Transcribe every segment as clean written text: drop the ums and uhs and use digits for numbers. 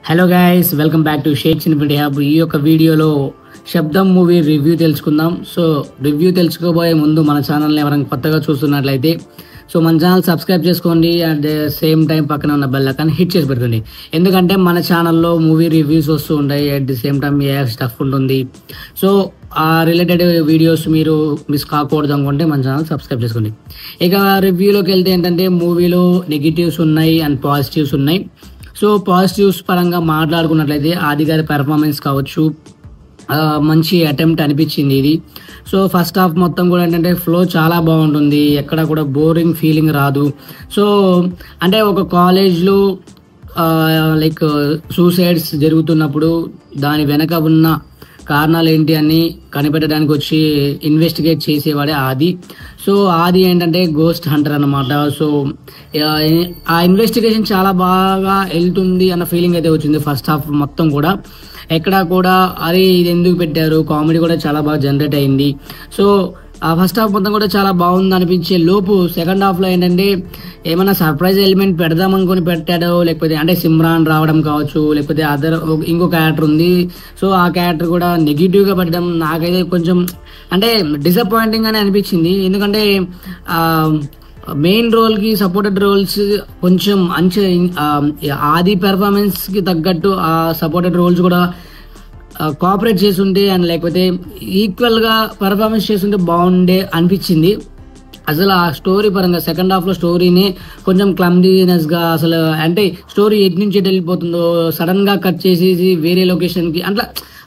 Hello guys, welcome back to shakes infinity hub. ఈ యొక్క వీడియోలో శబ్దం మూవీ రివ్యూ తెలుసుకుందాం. సో రివ్యూ తెలుసుకోబోయే ముందు మన ఛానల్ని ఎవరైనా కొత్తగా చూస్తున్నట్లయితే మన ఛానల్ సబ్స్క్రైబ్ చేసుకోండి. అట్ ద సేమ్ టైం పక్కన ఉన్న బెల్ ఐకాన్ హిట్ చేసి పెట్టుకోండి. ఎందుకంటే మన ఛానల్లో మూవీ రివ్యూస్ వస్తూ ఉంటాయి. At the same time A stuff ఉంటుంది. సో ఆ రిలేటెడ్ వీడియోస్ మీరు మిస్ కాకూడదు అనుకుంటే మన ఛానల్ సబ్స్క్రైబ్ చేసుకోండి. ఇక రివ్యూలోకి వెళ్తే ఏంటంటే మూవీలో నెగిటివ్స్ ఉన్నాయి అండ్ పాజిటివ్స్ ఉన్నాయి. సో పాజిటివ్స్ పరంగా మాట్లాడుకున్నట్లయితే ఆది గారి పెర్ఫార్మెన్స్ కావచ్చు, మంచి అటెంప్ట్ అనిపించింది ఇది. సో ఫస్ట్ హాఫ్ మొత్తం కూడా ఏంటంటే ఫ్లో చాలా బాగుంటుంది, ఎక్కడ కూడా బోరింగ్ ఫీలింగ్ రాదు. సో అంటే ఒక కాలేజ్లో లైక్ సూసైడ్స్ జరుగుతున్నప్పుడు దాని వెనక ఉన్న కారణాలు ఏంటి అని కనిపెట్టడానికి వచ్చి ఇన్వెస్టిగేట్ చేసేవాడే ఆది. సో ఆది ఏంటంటే గోస్ట్ హంటర్ అన్నమాట. సో ఆ ఇన్వెస్టిగేషన్ చాలా బాగా వెళ్తుంది అన్న ఫీలింగ్ అయితే వచ్చింది ఫస్ట్ హాఫ్ మొత్తం కూడా. ఎక్కడా కూడా అరే ఇది ఎందుకు పెట్టారు, కామెడీ కూడా చాలా బాగా జనరేట్ అయింది. సో ఆ ఫస్ట్ హాఫ్ మొత్తం కూడా చాలా బాగుంది అనిపించే లోపు సెకండ్ హాఫ్లో ఏంటంటే ఏమైనా సర్ప్రైజ్ ఎలిమెంట్ పెడదామనుకొని పెట్టాడో, లేకపోతే అంటే సిమ్రాన్ రావడం కావచ్చు, లేకపోతే అదర్ ఇంకో క్యారెక్టర్ ఉంది. సో ఆ క్యారెక్టర్ కూడా నెగిటివ్గా పెట్టడం నాకైతే కొంచెం అంటే డిసప్పాయింటింగ్ అని అనిపించింది. ఎందుకంటే మెయిన్ రోల్కి సపోర్టెడ్ రోల్స్ కొంచెం ఆది పెర్ఫార్మెన్స్కి తగ్గట్టు ఆ సపోర్టెడ్ రోల్స్ కూడా కోఆపరేట్ చేస్తుంటే అండ్ లేకపోతే ఈక్వల్గా పర్ఫార్మెన్స్ చేస్తుంటే బాగుండే అనిపించింది. అసలు ఆ స్టోరీ పరంగా సెకండ్ హాఫ్లో స్టోరీని కొంచెం క్లమ్జీనెస్గా, అసలు అంటే స్టోరీ ఎటు నుంచి ఎటు వెళ్ళిపోతుందో సడన్గా కట్ చేసేసి వేరే లొకేషన్కి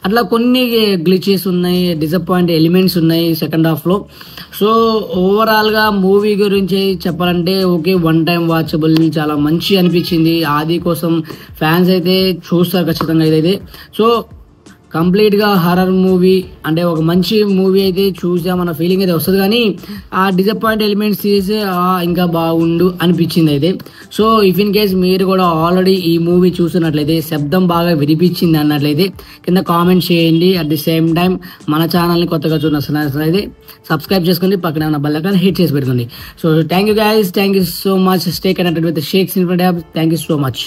అట్లా కొన్ని గ్లిచెస్ ఉన్నాయి, డిసప్పాయింట్ ఎలిమెంట్స్ ఉన్నాయి సెకండ్ హాఫ్లో. సో ఓవరాల్గా మూవీ గురించి చెప్పాలంటే ఓకే, వన్ టైం వాచబుల్, చాలా మంచి అనిపించింది. ఆది కోసం ఫ్యాన్స్ అయితే చూస్తారు ఖచ్చితంగా ఇదైతే. సో కంప్లీట్గా హర్రర్ మూవీ అంటే ఒక మంచి మూవీ అయితే చూసామన్న ఫీలింగ్ అయితే వస్తుంది, కానీ ఆ డిసప్పాయింట్ ఎలిమెంట్స్ తీసి ఇంకా బాగుండు అనిపించింది అయితే. సో ఇఫ్ ఇన్ కేస్ మీరు కూడా ఆల్రెడీ ఈ మూవీ చూసినట్లయితే, శబ్దం బాగా వినిపించింది అన్నట్లయితే కింద కామెంట్ చేయండి. అట్ ది సేమ్ టైం మన ఛానల్ని కొత్తగా చూసినట్లయితే సబ్స్క్రైబ్ చేసుకుని పక్కన ఉన్న బెల్ ఐకాన్ హిట్ చేసి పెట్టుకోండి. So thank you guys, thank you so much. Stay connected with shakes infinity hub. Thank you so much.